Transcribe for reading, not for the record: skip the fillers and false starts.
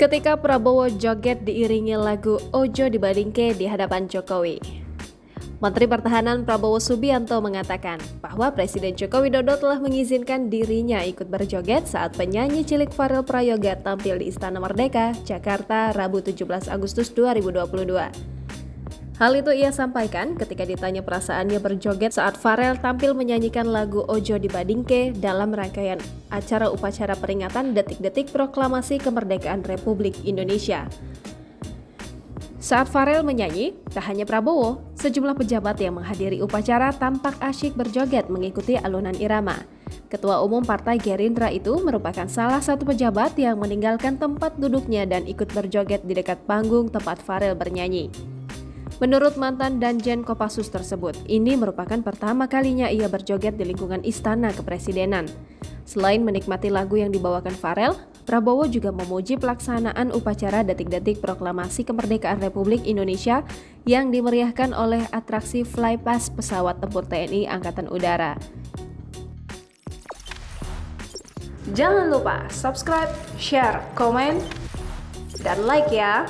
Ketika Prabowo joget diiringi lagu Ojo Dibandingke di hadapan Jokowi. Menteri Pertahanan Prabowo Subianto mengatakan bahwa Presiden Joko Widodo telah mengizinkan dirinya ikut berjoget saat penyanyi cilik Farel Prayoga tampil di Istana Merdeka, Jakarta, Rabu 17 Agustus 2022. Hal itu ia sampaikan ketika ditanya perasaannya berjoget saat Farel tampil menyanyikan lagu Ojo Dibandingke dalam rangkaian acara upacara peringatan detik-detik proklamasi kemerdekaan Republik Indonesia. Saat Farel menyanyi, tak hanya Prabowo, sejumlah pejabat yang menghadiri upacara tampak asyik berjoget mengikuti alunan irama. Ketua Umum Partai Gerindra itu merupakan salah satu pejabat yang meninggalkan tempat duduknya dan ikut berjoget di dekat panggung tempat Farel bernyanyi. Menurut mantan Danjen Kopassus tersebut, ini merupakan pertama kalinya ia berjoget di lingkungan Istana Kepresidenan. Selain menikmati lagu yang dibawakan Farel, Prabowo juga memuji pelaksanaan upacara detik-detik proklamasi kemerdekaan Republik Indonesia yang dimeriahkan oleh atraksi flypast pesawat tempur TNI Angkatan Udara. Jangan lupa subscribe, share, komen, dan like ya!